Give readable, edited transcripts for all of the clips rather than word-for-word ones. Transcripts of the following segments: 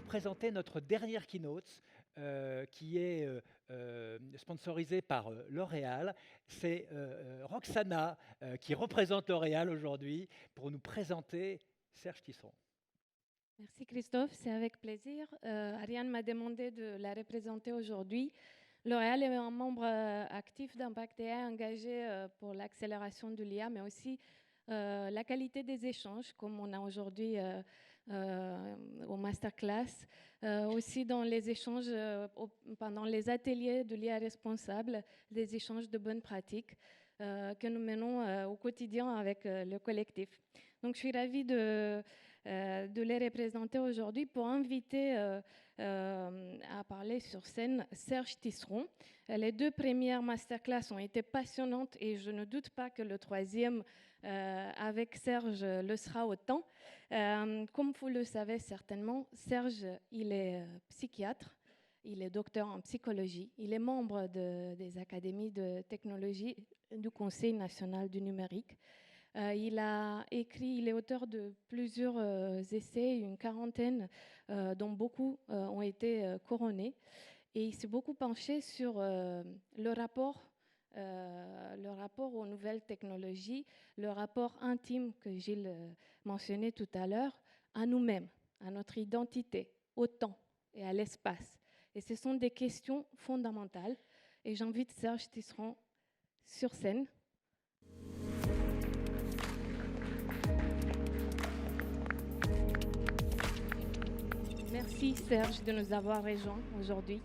présenter notre dernière keynote qui est sponsorisée par L'Oréal. C'est Roxana qui représente L'Oréal aujourd'hui pour nous présenter Serge Tisseron. Merci Christophe, c'est avec plaisir. Ariane m'a demandé de la représenter aujourd'hui. L'Oréal est un membre actif d'Impact AI engagé pour l'accélération de l'IA, mais aussi la qualité des échanges, comme on a aujourd'hui au masterclass, aussi dans les échanges pendant les ateliers de l'IA responsable, des échanges de bonnes pratiques que nous menons au quotidien avec le collectif. Donc, je suis ravie de les représenter aujourd'hui pour inviter à parler sur scène Serge Tisseron. Les 2 premières masterclass ont été passionnantes et je ne doute pas que le 3e avec Serge le sera autant. Comme vous le savez certainement, Serge, il est psychiatre. Il est docteur en psychologie. Il est membre des académies de technologie du Conseil national du numérique. Il est auteur de plusieurs essais, une quarantaine, dont beaucoup ont été couronnés. Et il s'est beaucoup penché sur le rapport aux nouvelles technologies, le rapport intime que Gilles mentionnait tout à l'heure, à nous-mêmes, à notre identité, au temps et à l'espace. Et ce sont des questions fondamentales. Et j'invite Serge Tisseron sur scène. Merci Serge de nous avoir rejoints aujourd'hui.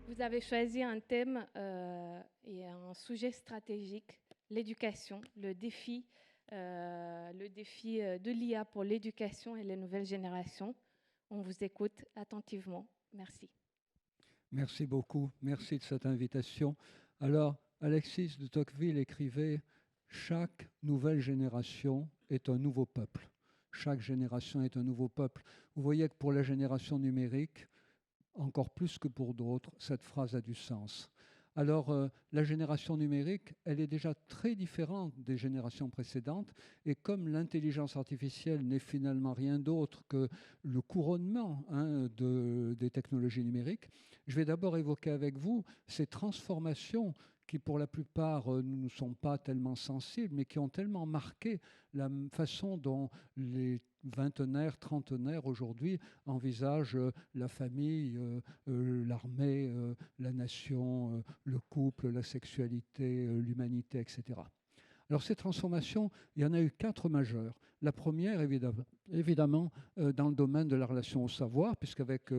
Vous avez choisi un thème et un sujet stratégique, l'éducation, le défi de l'IA pour l'éducation et les nouvelles générations. On vous écoute attentivement. Merci. Merci beaucoup. Merci de cette invitation. Alors, Alexis de Tocqueville écrivait « Chaque nouvelle génération est un nouveau peuple ». Chaque génération est un nouveau peuple. Vous voyez que pour la génération numérique, encore plus que pour d'autres, cette phrase a du sens. Alors, la génération numérique, elle est déjà très différente des générations précédentes. Et comme l'intelligence artificielle n'est finalement rien d'autre que le couronnement des technologies numériques, je vais d'abord évoquer avec vous ces transformations qui, pour la plupart, ne nous sont pas tellement sensibles, mais qui ont tellement marqué la façon dont les vingtenaires, trentenaires aujourd'hui envisagent la famille, l'armée, la nation, le couple, la sexualité, l'humanité, etc. Alors ces transformations, il y en a eu 4 majeures. La première, évidemment dans le domaine de la relation au savoir, puisqu'avec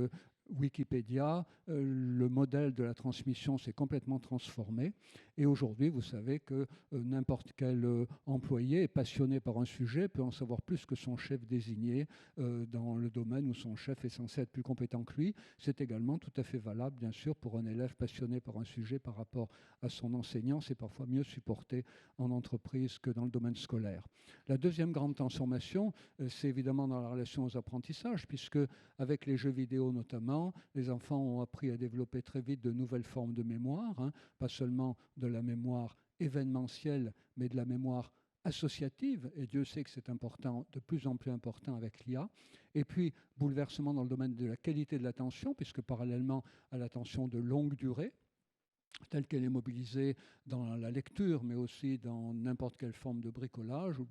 Wikipédia, le modèle de la transmission s'est complètement transformé. Et aujourd'hui, vous savez que n'importe quel employé est passionné par un sujet, peut en savoir plus que son chef désigné dans le domaine où son chef est censé être plus compétent que lui. C'est également tout à fait valable, bien sûr, pour un élève passionné par un sujet par rapport à son enseignant. C'est parfois mieux supporté en entreprise que dans le domaine scolaire. La deuxième grande transformation, c'est évidemment dans la relation aux apprentissages, puisque avec les jeux vidéo notamment, les enfants ont appris à développer très vite de nouvelles formes de mémoire, pas seulement de la mémoire événementielle, mais de la mémoire associative, et Dieu sait que c'est important, de plus en plus important avec l'IA. Et puis, bouleversement dans le domaine de la qualité de l'attention, puisque parallèlement à l'attention de longue durée, telle qu'elle est mobilisée dans la lecture, mais aussi dans n'importe quelle forme de bricolage ou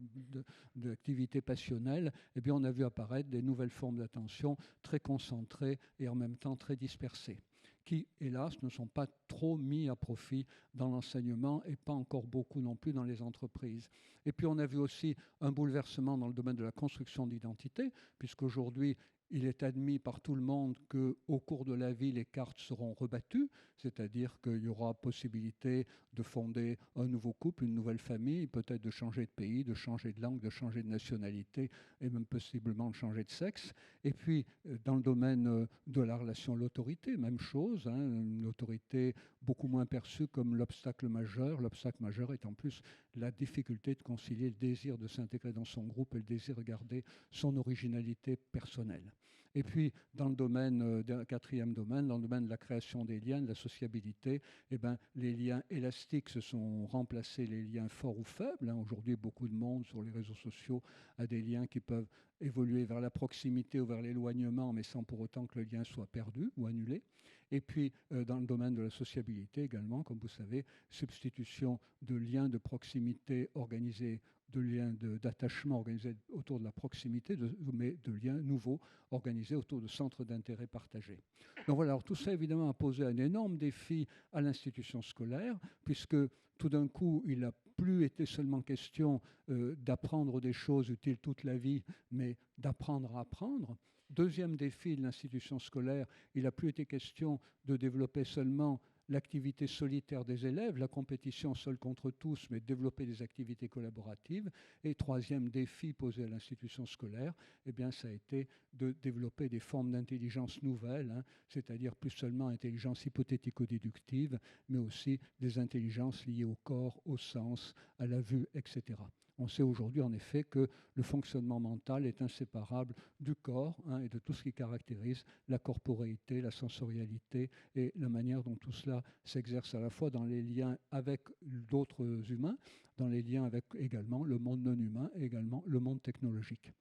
d'activité passionnelle, eh bien, on a vu apparaître des nouvelles formes d'attention très concentrées et en même temps très dispersées, qui, hélas, ne sont pas trop mis à profit dans l'enseignement et pas encore beaucoup non plus dans les entreprises. Et puis, on a vu aussi un bouleversement dans le domaine de la construction d'identité, puisqu'aujourd'hui, il est admis par tout le monde qu'au cours de la vie, les cartes seront rebattues, c'est-à-dire qu'il y aura possibilité de fonder un nouveau couple, une nouvelle famille, peut-être de changer de pays, de changer de langue, de changer de nationalité et même possiblement de changer de sexe. Et puis, dans le domaine de la relation à l'autorité, même chose, une autorité beaucoup moins perçue comme l'obstacle majeur. L'obstacle majeur est en plus la difficulté de concilier le désir de s'intégrer dans son groupe et le désir de garder son originalité personnelle. Et puis, dans le domaine, quatrième domaine, dans le domaine de la création des liens, de la sociabilité, eh ben, les liens élastiques se sont remplacés les liens forts ou faibles. Aujourd'hui, beaucoup de monde sur les réseaux sociaux a des liens qui peuvent évoluer vers la proximité ou vers l'éloignement, mais sans pour autant que le lien soit perdu ou annulé. Et puis, dans le domaine de la sociabilité également, comme vous savez, substitution de liens de proximité organisés, de liens d'attachement organisés autour de la proximité, mais de liens nouveaux organisés autour de centres d'intérêt partagés. Donc voilà, alors tout ça évidemment a posé un énorme défi à l'institution scolaire, puisque tout d'un coup, il n'a plus été seulement question d'apprendre des choses utiles toute la vie, mais d'apprendre à apprendre. Deuxième défi de l'institution scolaire, il n'a plus été question de développer seulement l'activité solitaire des élèves, la compétition seule contre tous, mais développer des activités collaboratives. Et troisième défi posé à l'institution scolaire, eh bien, ça a été de développer des formes d'intelligence nouvelles, c'est-à-dire plus seulement intelligence hypothético-déductive, mais aussi des intelligences liées au corps, au sens, à la vue, etc. On sait aujourd'hui en effet que le fonctionnement mental est inséparable du corps et de tout ce qui caractérise la corporéité, la sensorialité et la manière dont tout cela s'exerce à la fois dans les liens avec d'autres humains, dans les liens avec également le monde non humain et également le monde technologique.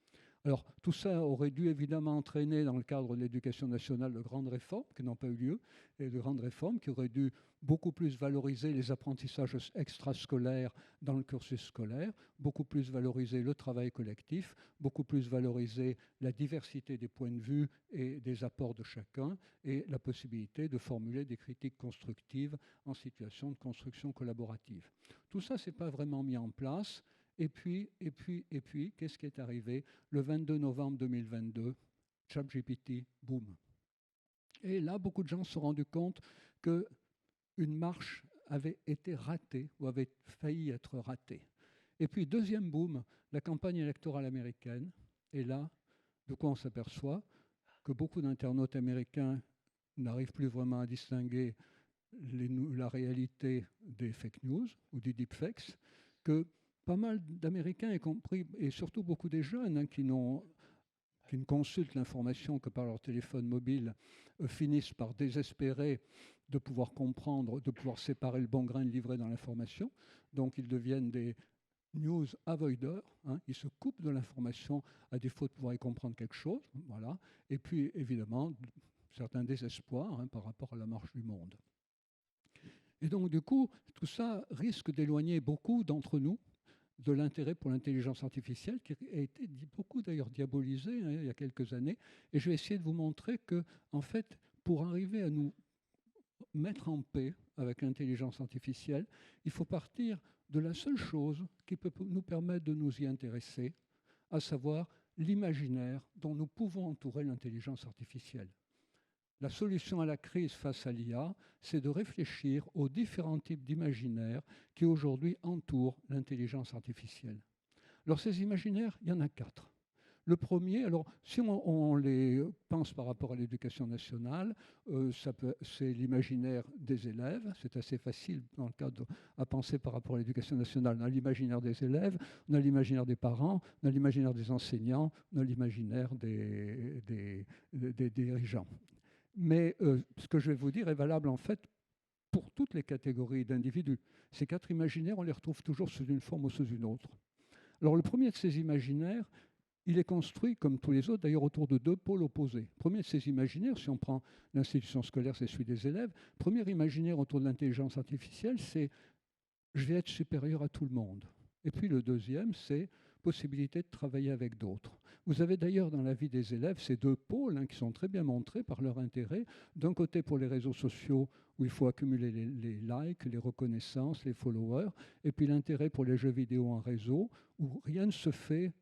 Alors, tout ça aurait dû évidemment entraîner, dans le cadre de l'éducation nationale, de grandes réformes qui n'ont pas eu lieu, et de grandes réformes qui auraient dû beaucoup plus valoriser les apprentissages extrascolaires dans le cursus scolaire, beaucoup plus valoriser le travail collectif, beaucoup plus valoriser la diversité des points de vue et des apports de chacun, et la possibilité de formuler des critiques constructives en situation de construction collaborative. Tout ça, ce n'est pas vraiment mis en place. Et puis, qu'est-ce qui est arrivé? Le 22 novembre 2022, ChatGPT, boum. Et là, beaucoup de gens se sont rendus compte qu'une marche avait été ratée ou avait failli être ratée. Et puis, deuxième boom, la campagne électorale américaine. Et là, de quoi on s'aperçoit? Que beaucoup d'internautes américains n'arrivent plus vraiment à distinguer la réalité des fake news ou des deepfakes, que pas mal d'Américains, y compris, et surtout beaucoup des jeunes qui ne consultent l'information que par leur téléphone mobile, finissent par désespérer de pouvoir comprendre, de pouvoir séparer le bon grain de l'ivraie dans l'information. Donc ils deviennent des news avoiders, ils se coupent de l'information à défaut de pouvoir y comprendre quelque chose. Voilà. Et puis évidemment, certains désespoirs par rapport à la marche du monde. Et donc du coup, tout ça risque d'éloigner beaucoup d'entre nous de l'intérêt pour l'intelligence artificielle, qui a été beaucoup d'ailleurs diabolisée il y a quelques années. Et je vais essayer de vous montrer que, en fait, pour arriver à nous mettre en paix avec l'intelligence artificielle, il faut partir de la seule chose qui peut nous permettre de nous y intéresser, à savoir l'imaginaire dont nous pouvons entourer l'intelligence artificielle. La solution à la crise face à l'IA, c'est de réfléchir aux différents types d'imaginaires qui aujourd'hui entourent l'intelligence artificielle. Alors ces imaginaires, il y en a 4. Le premier, alors si on les pense par rapport à l'éducation nationale, c'est l'imaginaire des élèves. C'est assez facile dans le cadre à penser par rapport à l'éducation nationale. On a l'imaginaire des élèves, on a l'imaginaire des parents, on a l'imaginaire des enseignants, on a l'imaginaire des dirigeants. Mais ce que je vais vous dire est valable en fait pour toutes les catégories d'individus. Ces 4 imaginaires, on les retrouve toujours sous une forme ou sous une autre. Alors le premier de ces imaginaires, il est construit, comme tous les autres, d'ailleurs autour de 2 pôles opposés. Le premier de ces imaginaires, si on prend l'institution scolaire, c'est celui des élèves. Le premier imaginaire autour de l'intelligence artificielle, c'est « je vais être supérieur à tout le monde ». Et puis le deuxième, c'est « possibilité de travailler avec d'autres ». Vous avez d'ailleurs dans la vie des élèves ces 2 pôles qui sont très bien montrés par leur intérêt. D'un côté pour les réseaux sociaux où il faut accumuler les likes, les reconnaissances, les followers, et puis l'intérêt pour les jeux vidéo en réseau où rien ne se fait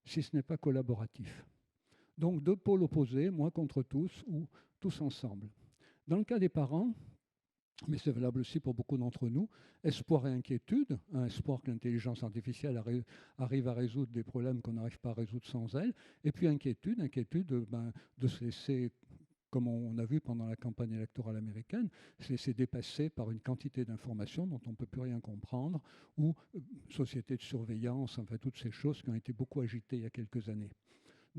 si ce n'est pas collaboratif. Donc 2 pôles opposés, moi contre tous ou tous ensemble. Dans le cas des parents, mais c'est valable aussi pour beaucoup d'entre nous, espoir et inquiétude, un espoir que l'intelligence artificielle arrive à résoudre des problèmes qu'on n'arrive pas à résoudre sans elle, et puis inquiétude de se laisser, comme on a vu pendant la campagne électorale américaine, se laisser dépasser par une quantité d'informations dont on ne peut plus rien comprendre, ou société de surveillance, enfin toutes ces choses qui ont été beaucoup agitées il y a quelques années.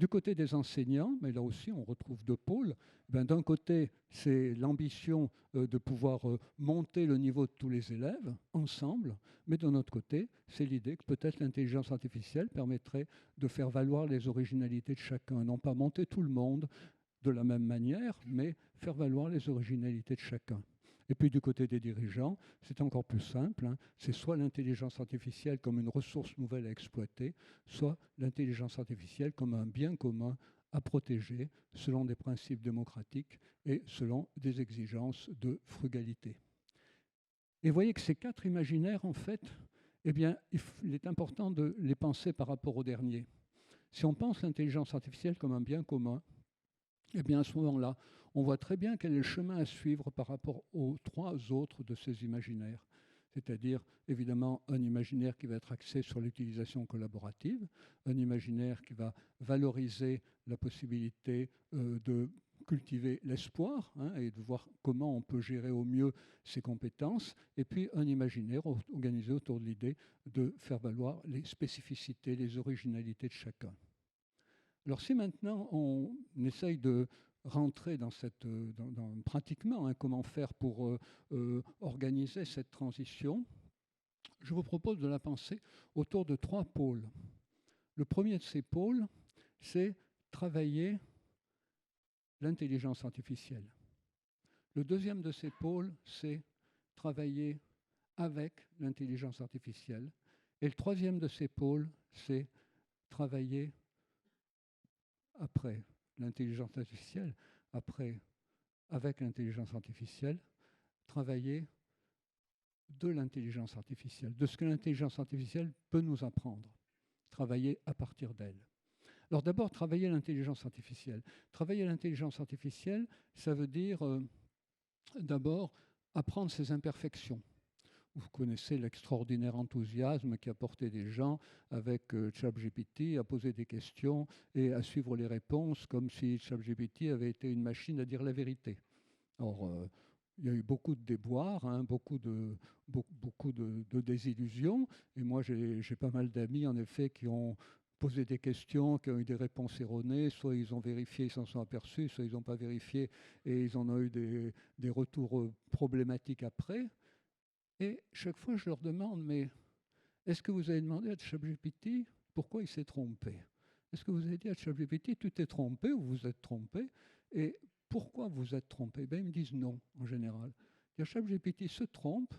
Du côté des enseignants, mais là aussi on retrouve deux pôles. D'un côté, c'est l'ambition de pouvoir monter le niveau de tous les élèves ensemble, mais d'un autre côté, c'est l'idée que peut-être l'intelligence artificielle permettrait de faire valoir les originalités de chacun, non pas monter tout le monde de la même manière, mais faire valoir les originalités de chacun. Et puis du côté des dirigeants, c'est encore plus simple, hein. C'est soit l'intelligence artificielle comme une ressource nouvelle à exploiter, soit l'intelligence artificielle comme un bien commun à protéger selon des principes démocratiques et selon des exigences de frugalité. Et vous voyez que ces quatre imaginaires, en fait, eh bien, il est important de les penser par rapport au dernier. Si on pense l'intelligence artificielle comme un bien commun, eh bien, à ce moment-là, on voit très bien quel est le chemin à suivre par rapport aux trois autres de ces imaginaires. C'est-à-dire, évidemment, un imaginaire qui va être axé sur l'utilisation collaborative, un imaginaire qui va valoriser la possibilité de cultiver l'espoir, hein, et de voir comment on peut gérer au mieux ses compétences, et puis un imaginaire organisé autour de l'idée de faire valoir les spécificités, les originalités de chacun. Alors si maintenant on essaye de rentrer dans pratiquement, hein, comment faire pour organiser cette transition, je vous propose de la penser autour de trois pôles. Le premier de ces pôles, c'est travailler l'intelligence artificielle. Le deuxième de ces pôles, c'est travailler avec l'intelligence artificielle. Et le troisième de ces pôles, c'est travailler après l'intelligence artificielle, avec l'intelligence artificielle, travailler de l'intelligence artificielle, de ce que l'intelligence artificielle peut nous apprendre, travailler à partir d'elle. Alors d'abord, travailler l'intelligence artificielle. Travailler l'intelligence artificielle, ça veut dire d'abord apprendre ses imperfections. Vous connaissez l'extraordinaire enthousiasme qui a porté des gens avec ChatGPT à poser des questions et à suivre les réponses comme si ChatGPT avait été une machine à dire la vérité. Or, il y a eu beaucoup de déboires, hein, beaucoup de désillusions. Et moi, j'ai pas mal d'amis, en effet, qui ont posé des questions, qui ont eu des réponses erronées. Soit ils ont vérifié, ils s'en sont aperçus, soit ils n'ont pas vérifié et ils en ont eu des retours problématiques après. Et chaque fois, je leur demande, mais est-ce que vous avez demandé à ChatGPT pourquoi il s'est trompé? Est-ce que vous avez dit à ChatGPT, tu t'es trompé ou vous êtes trompé? Et pourquoi vous êtes trompé? Ben, ils me disent non, en général. ChatGPT se trompe,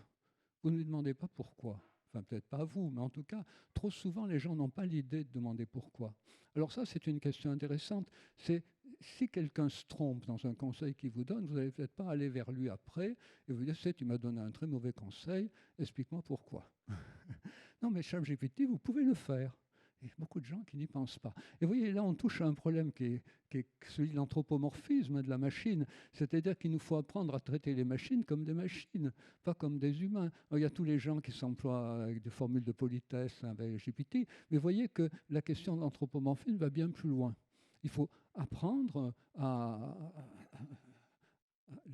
vous ne lui demandez pas pourquoi. Enfin, peut-être pas vous, mais en tout cas, trop souvent, les gens n'ont pas l'idée de demander pourquoi. Alors ça, c'est une question intéressante. C'est si quelqu'un se trompe dans un conseil qu'il vous donne, vous n'allez peut-être pas aller vers lui après et vous dire, tu m'as donné un très mauvais conseil, explique-moi pourquoi. Non, mais ChatGPT, vous pouvez le faire. Il y a beaucoup de gens qui n'y pensent pas. Et vous voyez, là, on touche à un problème qui est celui de l'anthropomorphisme de la machine. C'est-à-dire qu'il nous faut apprendre à traiter les machines comme des machines, pas comme des humains. Alors, il y a tous les gens qui s'emploient avec des formules de politesse avec GPT, mais vous voyez que la question de l'anthropomorphisme va bien plus loin. Il faut apprendre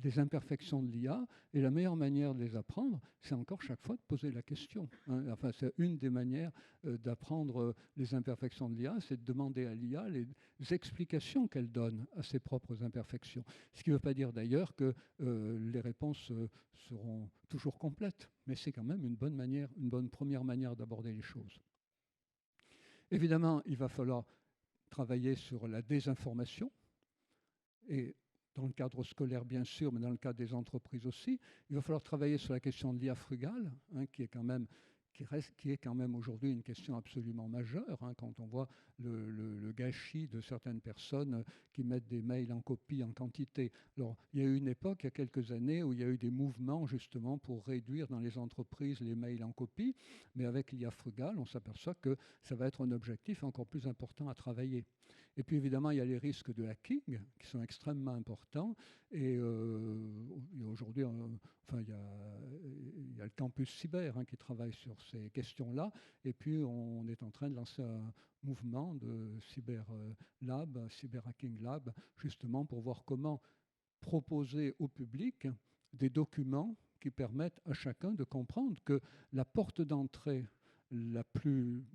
les imperfections de l'IA, et la meilleure manière de les apprendre, c'est encore chaque fois de poser la question. Hein. Enfin, c'est une des manières d'apprendre les imperfections de l'IA, c'est de demander à l'IA les explications qu'elle donne à ses propres imperfections. Ce qui ne veut pas dire d'ailleurs que les réponses seront toujours complètes, mais c'est quand même une bonne première manière d'aborder les choses. Évidemment, il va falloir travailler sur la désinformation, et dans le cadre scolaire bien sûr, mais dans le cadre des entreprises aussi. Il va falloir travailler sur la question de l'IA frugale, hein, qui est quand même aujourd'hui une question absolument majeure, hein, quand on voit le gâchis de certaines personnes qui mettent des mails en copie en quantité. Alors, il y a eu une époque, il y a quelques années, où il y a eu des mouvements justement pour réduire dans les entreprises les mails en copie, mais avec l'IA frugale, on s'aperçoit que ça va être un objectif encore plus important à travailler. Et puis évidemment, il y a les risques de hacking qui sont extrêmement importants. Et aujourd'hui, il y a le campus cyber, hein, qui travaille sur ces questions-là. Et puis on est en train de lancer un mouvement de cyber lab, cyber hacking lab, justement pour voir comment proposer au public des documents qui permettent à chacun de comprendre que la porte d'entrée la plus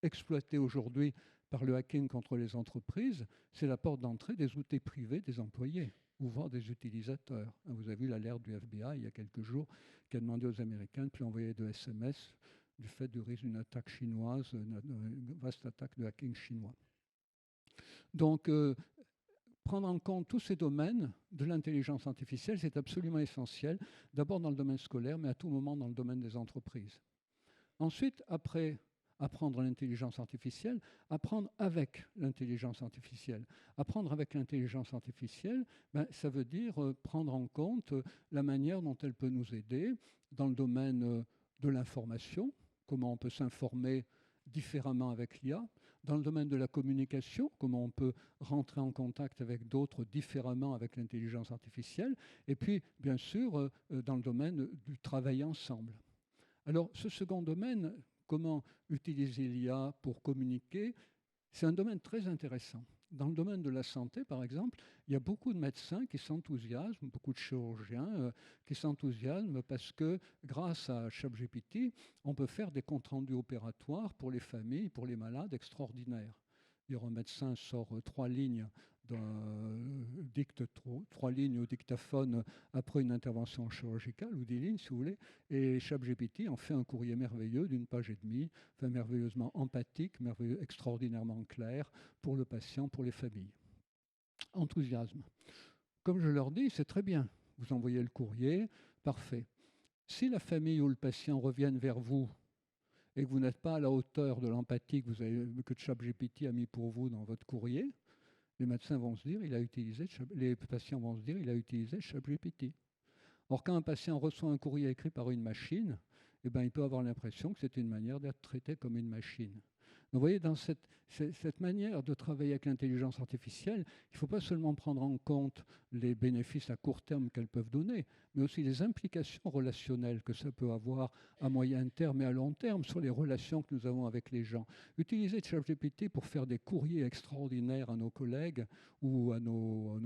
exploitée aujourd'hui par le hacking contre les entreprises, c'est la porte d'entrée des outils privés des employés, ou voire des utilisateurs. Vous avez vu l'alerte du FBI il y a quelques jours qui a demandé aux Américains de ne plus envoyer de SMS du fait du risque d'une attaque chinoise, une vaste attaque de hacking chinois. Donc, prendre en compte tous ces domaines de l'intelligence artificielle, c'est absolument essentiel, d'abord dans le domaine scolaire, mais à tout moment dans le domaine des entreprises. Ensuite, après apprendre l'intelligence artificielle, apprendre avec l'intelligence artificielle. Apprendre avec l'intelligence artificielle, ça veut dire prendre en compte la manière dont elle peut nous aider dans le domaine de l'information, comment on peut s'informer différemment avec l'IA, dans le domaine de la communication, comment on peut rentrer en contact avec d'autres différemment avec l'intelligence artificielle, et puis, bien sûr, dans le domaine du travail ensemble. Alors, ce second domaine, comment utiliser l'IA pour communiquer, c'est un domaine très intéressant. Dans le domaine de la santé, par exemple, il y a beaucoup de médecins qui s'enthousiasment, beaucoup de chirurgiens qui s'enthousiasment parce que grâce à ChatGPT, on peut faire des comptes rendus opératoires pour les familles, pour les malades extraordinaires. Un médecin sort 3 lignes trois lignes au dictaphone après une intervention chirurgicale, ou 10 lignes si vous voulez, et ChatGPT en fait un courrier merveilleux d'une page et demie, enfin, merveilleusement empathique, extraordinairement clair pour le patient, pour les familles. Enthousiasme. Comme je leur dis, c'est très bien. Vous envoyez le courrier, parfait. Si la famille ou le patient reviennent vers vous et que vous n'êtes pas à la hauteur de l'empathie que ChatGPT a mis pour vous dans votre courrier, les médecins vont se dire, les patients vont se dire, il a utilisé ChatGPT. Or, quand un patient reçoit un courrier écrit par une machine, il peut avoir l'impression que c'est une manière d'être traité comme une machine. Donc, vous voyez, dans cette manière de travailler avec l'intelligence artificielle, il ne faut pas seulement prendre en compte les bénéfices à court terme qu'elles peuvent donner, mais aussi les implications relationnelles que ça peut avoir à moyen terme et à long terme sur les relations que nous avons avec les gens. Utiliser ChatGPT pour faire des courriers extraordinaires à nos collègues ou à nos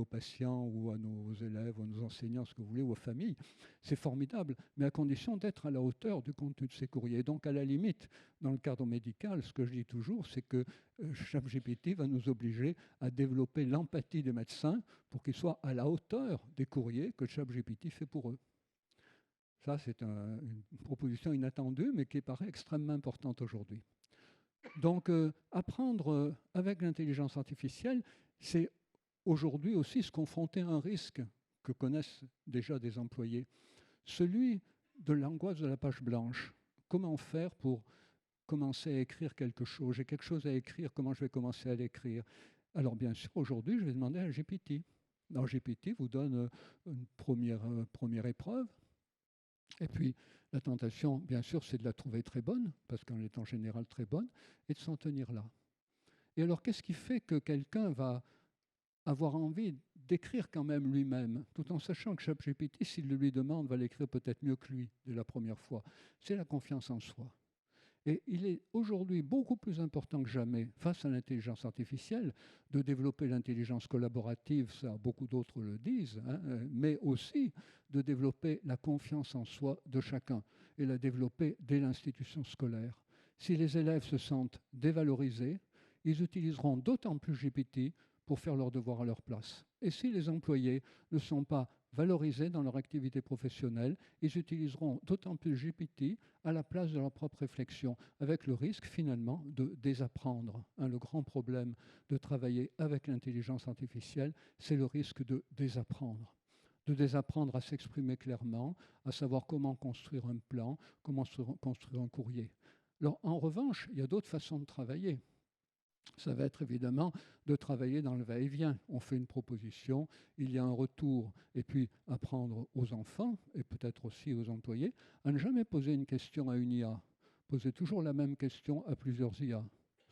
patients ou à nos élèves, ou à nos enseignants, ce que vous voulez, ou aux familles, c'est formidable, mais à condition d'être à la hauteur du contenu de ces courriers. Donc, à la limite, dans le cadre médical, ce que je dis toujours, c'est que ChatGPT va nous obliger à développer l'empathie des médecins pour qu'ils soient à la hauteur des courriers que ChatGPT fait pour eux. Ça, c'est une proposition inattendue, mais qui paraît extrêmement importante aujourd'hui. Donc, apprendre avec l'intelligence artificielle, c'est aujourd'hui aussi se confronter à un risque que connaissent déjà des employés, celui de l'angoisse de la page blanche. Comment faire pour commencer à écrire quelque chose? J'ai quelque chose à écrire, comment je vais commencer à l'écrire? Alors bien sûr, aujourd'hui, je vais demander à GPT. Alors GPT vous donne une première épreuve, et puis la tentation, bien sûr, c'est de la trouver très bonne, parce qu'elle est en général très bonne, et de s'en tenir là. Et alors, qu'est-ce qui fait que quelqu'un va avoir envie d'écrire quand même lui-même, tout en sachant que ChatGPT, s'il le lui demande, va l'écrire peut-être mieux que lui de la première fois? C'est la confiance en soi. Et il est aujourd'hui beaucoup plus important que jamais, face à l'intelligence artificielle, de développer l'intelligence collaborative, ça beaucoup d'autres le disent, mais aussi de développer la confiance en soi de chacun et la développer dès l'institution scolaire. Si les élèves se sentent dévalorisés, ils utiliseront d'autant plus GPT pour faire leurs devoirs à leur place. Et si les employés ne sont pas valorisés dans leur activité professionnelle, ils utiliseront d'autant plus GPT à la place de leur propre réflexion, avec le risque finalement de désapprendre. Le grand problème de travailler avec l'intelligence artificielle, c'est le risque de désapprendre à s'exprimer clairement, à savoir comment construire un plan, comment construire un courrier. Alors, en revanche, il y a d'autres façons de travailler. Ça va être évidemment de travailler dans le va-et-vient. On fait une proposition, il y a un retour, et puis apprendre aux enfants, et peut-être aussi aux employés, à ne jamais poser une question à une IA. Posez toujours la même question à plusieurs IA.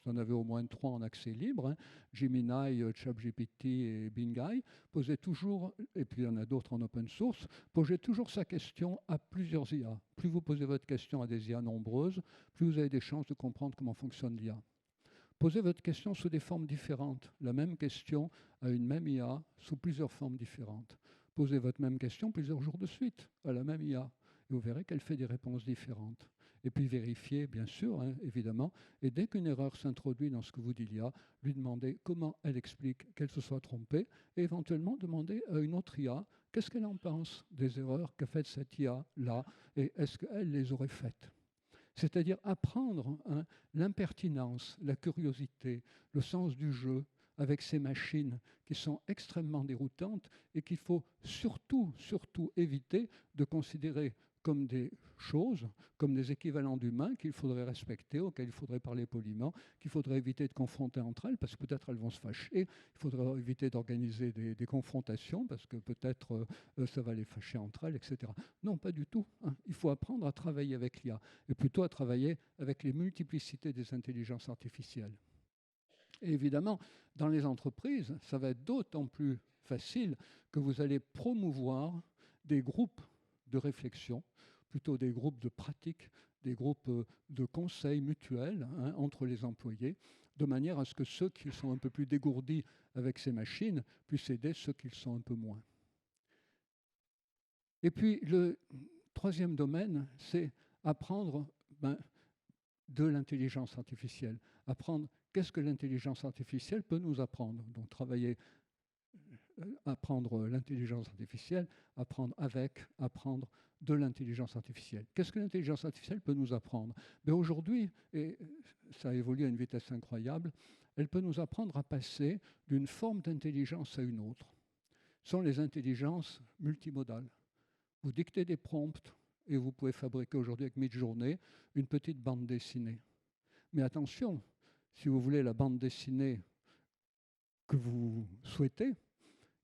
Vous en avez au moins 3 en accès libre, Gemini, ChatGPT et Bingai. Posez toujours, et puis il y en a d'autres en open source, posez toujours sa question à plusieurs IA. Plus vous posez votre question à des IA nombreuses, plus vous avez des chances de comprendre comment fonctionne l'IA. Posez votre question sous des formes différentes. La même question à une même IA sous plusieurs formes différentes. Posez votre même question plusieurs jours de suite à la même IA. Et vous verrez qu'elle fait des réponses différentes. et puis vérifier, bien sûr, hein, évidemment. Et dès qu'une erreur s'introduit dans ce que vous dit l'IA, lui demander comment elle explique qu'elle se soit trompée, et éventuellement demander à une autre IA qu'est-ce qu'elle en pense des erreurs qu'a faites cette IA-là, et est-ce qu'elle les aurait faites. C'est-à-dire apprendre hein, l'impertinence, la curiosité, le sens du jeu avec ces machines qui sont extrêmement déroutantes et qu'il faut surtout éviter de considérer comme des choses, comme des équivalents d'humains qu'il faudrait respecter, auxquels il faudrait parler poliment, qu'il faudrait éviter de confronter entre elles, parce que peut-être elles vont se fâcher, il faudrait éviter d'organiser des confrontations, parce que peut-être ça va les fâcher entre elles, etc. Non, pas du tout. Hein. Il faut apprendre à travailler avec l'IA, et plutôt à travailler avec les multiplicités des intelligences artificielles. Et évidemment, dans les entreprises, ça va être d'autant plus facile que vous allez promouvoir des groupes de réflexion, plutôt des groupes de pratique, des groupes de conseils mutuels hein, entre les employés, de manière à ce que ceux qui sont un peu plus dégourdis avec ces machines puissent aider ceux qui le sont un peu moins. Et puis le troisième domaine, c'est apprendre de l'intelligence artificielle, apprendre qu'est-ce que l'intelligence artificielle peut nous apprendre. Donc travailler, apprendre l'intelligence artificielle, apprendre avec, apprendre de l'intelligence artificielle. Qu'est-ce que l'intelligence artificielle peut nous apprendre? Aujourd'hui, et ça évolue à une vitesse incroyable, elle peut nous apprendre à passer d'une forme d'intelligence à une autre. Ce sont les intelligences multimodales. Vous dictez des prompts et vous pouvez fabriquer aujourd'hui avec Midjourney une petite bande dessinée. Mais attention, si vous voulez la bande dessinée que vous souhaitez,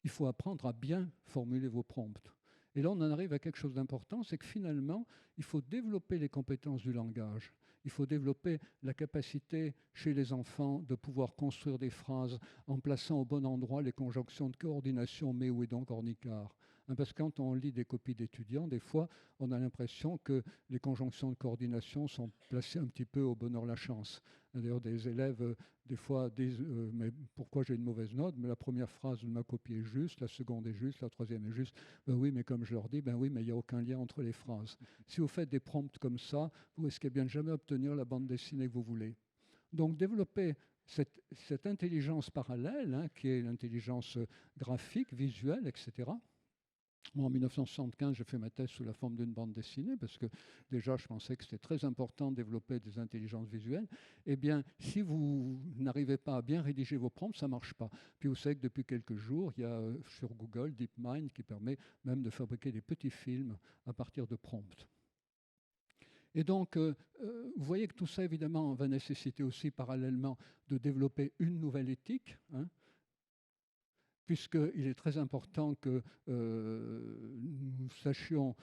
il faut apprendre à bien formuler vos prompts. Et là, on en arrive à quelque chose d'important, c'est que finalement, il faut développer les compétences du langage. Il faut développer la capacité chez les enfants de pouvoir construire des phrases en plaçant au bon endroit les conjonctions de coordination mais, où et donc, ornicard. Parce que quand on lit des copies d'étudiants, des fois, on a l'impression que les conjonctions de coordination sont placées un petit peu au bonheur la chance. D'ailleurs, des élèves, des fois, disent mais pourquoi j'ai une mauvaise note? Mais la première phrase de ma copie est juste, la seconde est juste, la troisième est juste. Ben oui, mais comme je leur dis, ben oui, mais il n'y a aucun lien entre les phrases. Si vous faites des prompts comme ça, vous risquez bien de jamais obtenir la bande dessinée que vous voulez. Donc, développer cette intelligence parallèle, hein, qui est l'intelligence graphique, visuelle, etc. Moi, en 1975, j'ai fait ma thèse sous la forme d'une bande dessinée parce que déjà, je pensais que c'était très important de développer des intelligences visuelles. Eh bien, si vous n'arrivez pas à bien rédiger vos prompts, ça ne marche pas. Puis vous savez que depuis quelques jours, il y a sur Google DeepMind qui permet même de fabriquer des petits films à partir de prompts. Et donc, vous voyez que tout ça, évidemment, va nécessiter aussi parallèlement de développer une nouvelle éthique, hein, puisqu'il est très important que nous sachions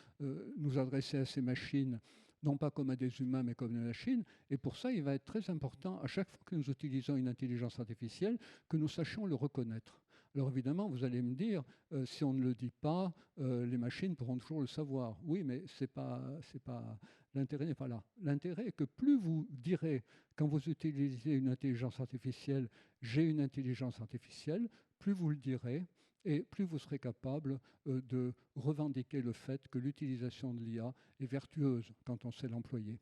nous adresser à ces machines, non pas comme à des humains, mais comme des machines. Et pour ça, il va être très important, à chaque fois que nous utilisons une intelligence artificielle, que nous sachions le reconnaître. Alors évidemment, vous allez me dire, si on ne le dit pas, les machines pourront toujours le savoir. Oui, mais l'intérêt n'est pas là. L'intérêt est que plus vous direz, quand vous utilisez une intelligence artificielle, j'ai une intelligence artificielle, plus vous le direz et plus vous serez capable de revendiquer le fait que l'utilisation de l'IA est vertueuse quand on sait l'employer.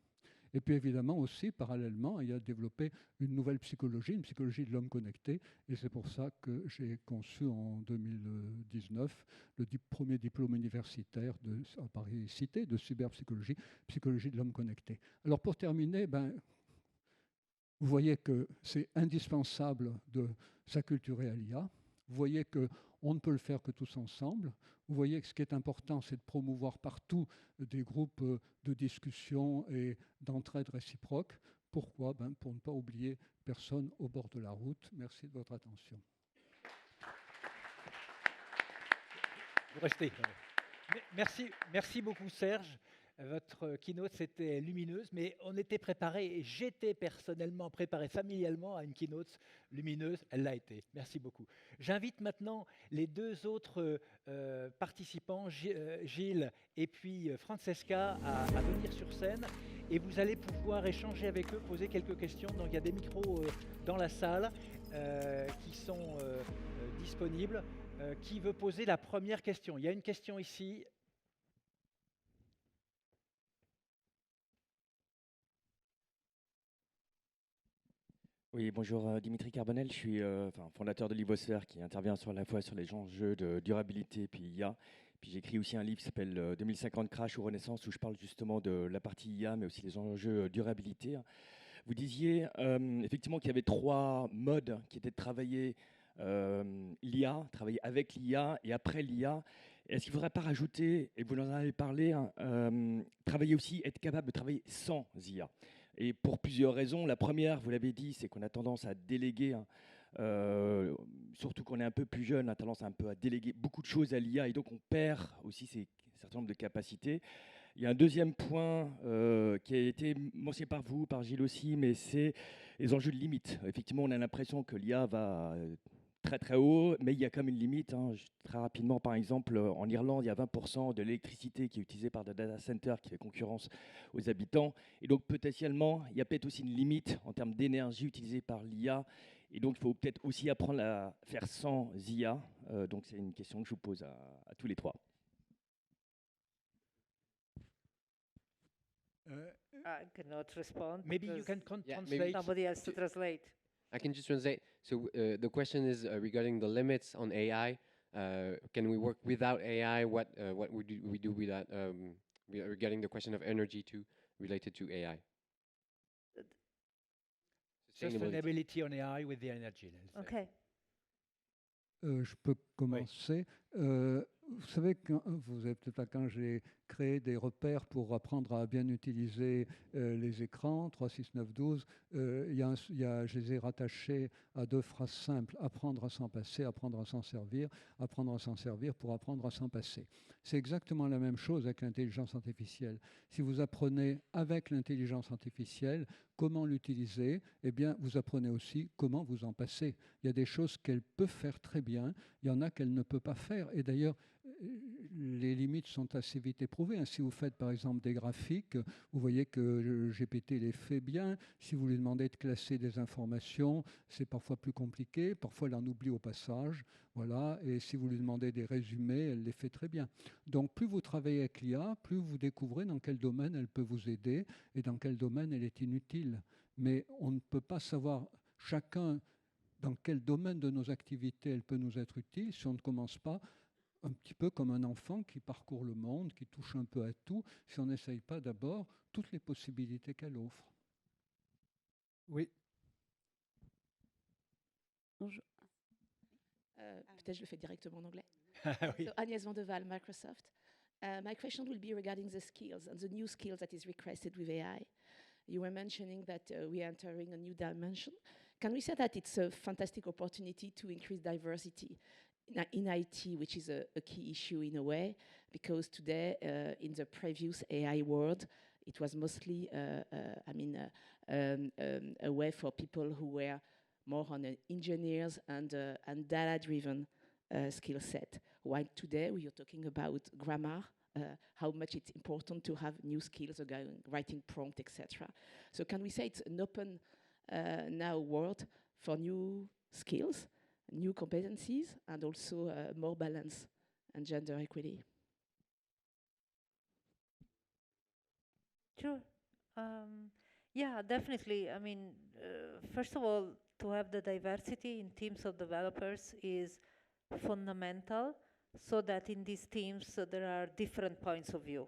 Et puis évidemment aussi, parallèlement, il y a développé une nouvelle psychologie, une psychologie de l'homme connecté, et c'est pour ça que j'ai conçu en 2019 le premier diplôme universitaire à Paris-Cité de cyberpsychologie, psychologie de l'homme connecté. Alors pour terminer, vous voyez que c'est indispensable de s'acculturer à l'IA. Vous voyez qu'on ne peut le faire que tous ensemble. Vous voyez que ce qui est important, c'est de promouvoir partout des groupes de discussion et d'entraide réciproque. Pourquoi? Pour ne pas oublier personne au bord de la route. Merci de votre attention. Vous restez. Merci beaucoup, Serge. Votre keynote, c'était lumineuse, mais on était préparé, et j'étais personnellement préparé familialement à une keynote lumineuse. Elle l'a été. Merci beaucoup. J'invite maintenant les deux autres participants, Gilles et puis Francesca, à venir sur scène. Et vous allez pouvoir échanger avec eux, poser quelques questions. Donc il y a des micros dans la salle qui sont disponibles. Qui veut poser la première question? Il y a une question ici. Oui, bonjour, Dimitri Carbonel, je suis fondateur de Livosphère qui intervient sur la fois sur les enjeux de durabilité puis IA. Puis j'écris aussi un livre qui s'appelle 2050 Crash ou Renaissance où je parle justement de la partie IA mais aussi les enjeux durabilité. Vous disiez effectivement qu'il y avait 3 modes qui étaient de travailler l'IA, travailler avec l'IA et après l'IA. Est-ce qu'il ne faudrait pas rajouter, et vous en avez parlé, travailler aussi, être capable de travailler sans IA? Et pour plusieurs raisons. La première, vous l'avez dit, c'est qu'on a tendance à déléguer, surtout qu'on est un peu plus jeune, on a tendance un peu à déléguer beaucoup de choses à l'IA et donc on perd aussi un certain nombre de capacités. Il y a un deuxième point qui a été mentionné par vous, par Gilles aussi, mais c'est les enjeux de limite. Effectivement, on a l'impression que l'IA va très très haut, mais il y a quand même une limite. Très rapidement, par exemple, en Irlande, il y a 20% de l'électricité qui est utilisée par des data centers qui fait concurrence aux habitants. Et donc, potentiellement, il y a peut-être aussi une limite en termes d'énergie utilisée par l'IA. Et donc, il faut peut-être aussi apprendre à faire sans IA. Donc, c'est une question que je vous pose à tous les trois. I cannot respond. Maybe you because can Yeah, maybe translate. somebody else to translate. I can just translate. So the question is regarding the limits on AI. Can we work without AI? What would we do with that? Regarding the question of energy too, related to AI. Sustainability on AI with the energy. let's say. Okay. Je peux commencer. Vous savez, vous avez peut-être pas, quand j'ai créé des repères pour apprendre à bien utiliser les écrans, 3, 6, 9, 12, je les ai rattachés à 2 phrases simples. Apprendre à s'en passer, apprendre à s'en servir pour apprendre à s'en passer. C'est exactement la même chose avec l'intelligence artificielle. Si vous apprenez avec l'intelligence artificielle comment l'utiliser, eh bien, vous apprenez aussi comment vous en passer. Il y a des choses qu'elle peut faire très bien, il y en a qu'elle ne peut pas faire. Et d'ailleurs, les limites sont assez vite éprouvées. Si vous faites par exemple des graphiques, vous voyez que GPT les fait bien. Si vous lui demandez de classer des informations, c'est parfois plus compliqué. Parfois, elle en oublie au passage. Voilà. Et si vous lui demandez des résumés, elle les fait très bien. Donc, plus vous travaillez avec l'IA, plus vous découvrez dans quel domaine elle peut vous aider et dans quel domaine elle est inutile. Mais on ne peut pas savoir chacun dans quel domaine de nos activités elle peut nous être utile si on ne commence pas un petit peu comme un enfant qui parcourt le monde, qui touche un peu à tout, si on n'essaye pas d'abord toutes les possibilités qu'elle offre. Oui. Bonjour. Peut-être je le fais directement en anglais. Oui. So Agnès Van de Waal, Microsoft. My question will be regarding the skills and the new skills that is requested with AI. You were mentioning that we are entering a new dimension. Can we say that it's a fantastic opportunity to increase diversity in IT, which is a key issue in a way, because today in the previous AI world, it was mostly, a way for people who were more on engineers and data-driven skill set. While today we are talking about grammar, how much it's important to have new skills, writing prompt, etc. So can we say it's an open now world for new skills, new competencies, and also more balance and gender equity? Sure. Yeah, definitely. I mean, first of all, to have the diversity in teams of developers is fundamental, so that in these teams there are different points of view.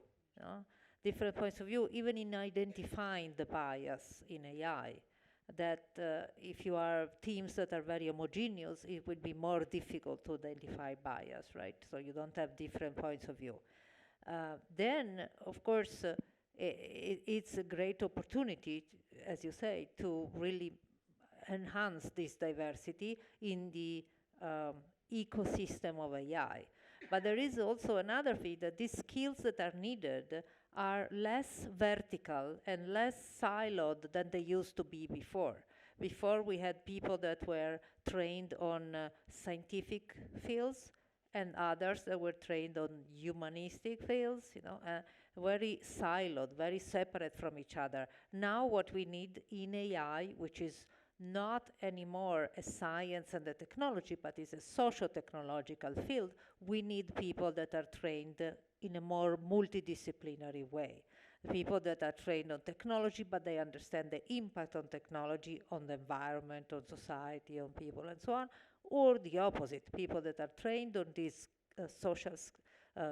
Different points of view, even in identifying the bias in AI. That if you are teams that are very homogeneous, it would be more difficult to identify bias, right? So you don't have different points of view. Then, of course, it's a great opportunity, as you say, to really enhance this diversity in the ecosystem of AI. But there is also another thing, that these skills that are needed are less vertical and less siloed than they used to be before. Before we had people that were trained on scientific fields and others that were trained on humanistic fields, very siloed, very separate from each other. Now what we need in AI, which is not anymore a science and a technology, but is a socio-technological field, we need people that are trained in a more multidisciplinary way. people that are trained on technology, but they understand the impact on technology, on the environment, on society, on people, and so on, or the opposite, people that are trained on these social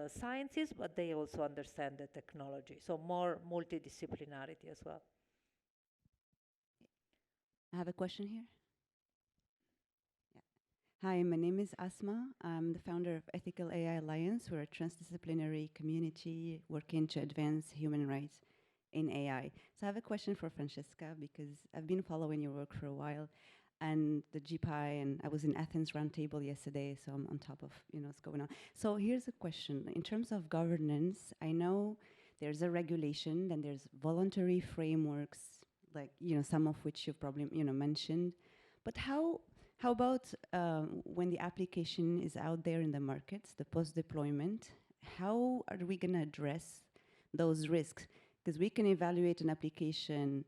sciences, but they also understand the technology. So more multidisciplinarity as well. I have a question here. Yeah. Hi, my name is Asma. I'm the founder of Ethical AI Alliance. We're a transdisciplinary community working to advance human rights in AI. So I have a question for Francesca, because I've been following your work for a while, and the GPI, and I was in Athens Roundtable yesterday, so I'm on top of what's going on. So here's a question. In terms of governance, I know there's a regulation, and there's voluntary frameworks, like some of which you've probably mentioned. But how about when the application is out there in the markets, the post-deployment? How are we going to address those risks? Because we can evaluate an application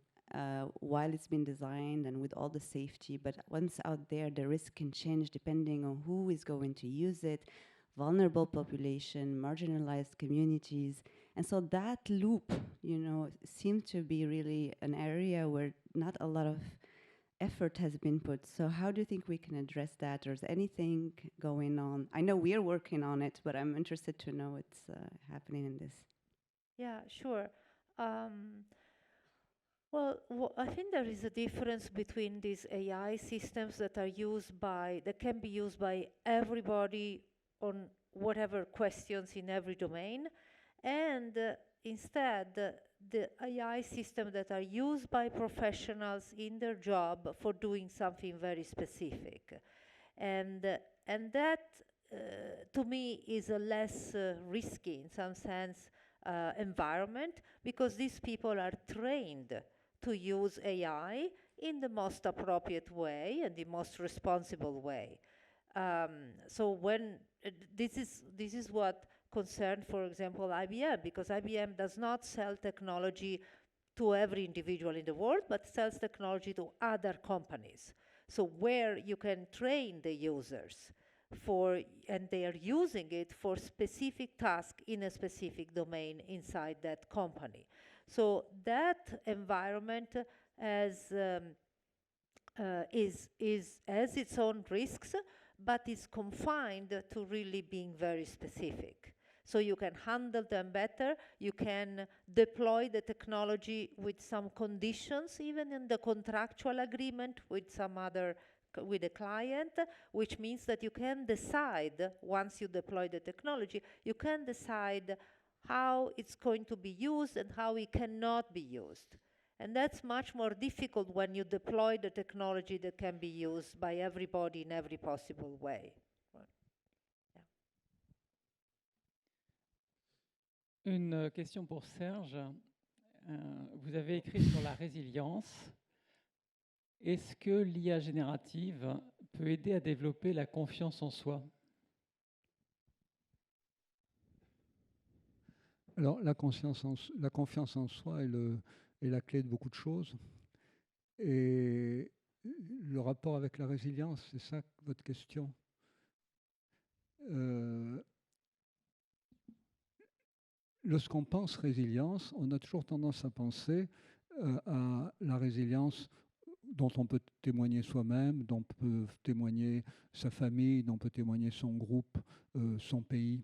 while it's been designed and with all the safety, but once out there, the risk can change depending on who is going to use it, vulnerable population, marginalized communities. And so that loop, seemed to be really an area where not a lot of effort has been put. So how do you think we can address that? Or is anything going on? I know we're working on it, but I'm interested to know what's happening in this. Yeah, sure. Well, I think there is a difference between these AI systems that can be used by everybody on whatever questions in every domain, and instead the AI systems that are used by professionals in their job for doing something very specific. And that, to me, is a less risky, in some sense, environment, because these people are trained to use AI in the most appropriate way and the most responsible way. So when this is what concerned, for example, IBM, because IBM does not sell technology to every individual in the world, but sells technology to other companies. So where you can train the users and they are using it for specific tasks in a specific domain inside that company. So that environment has its own risks, but is confined to really being very specific. So you can handle them better, you can deploy the technology with some conditions, even in the contractual agreement with with a client, which means that you can decide, once you deploy the technology, you can decide how it's going to be used and how it cannot be used. And that's much more difficult when you deploy the technology that can be used by everybody in every possible way. Yeah. Une question pour Serge. Vous avez écrit sur la résilience. Est-ce que l'IA générative peut aider à développer la confiance en soi ? Alors, la confiance en soi est la clé de beaucoup de choses. Et le rapport avec la résilience, c'est ça votre question. Lorsqu'on pense résilience, on a toujours tendance à penser à la résilience dont on peut témoigner soi-même, dont peut témoigner sa famille, dont peut témoigner son groupe, son pays.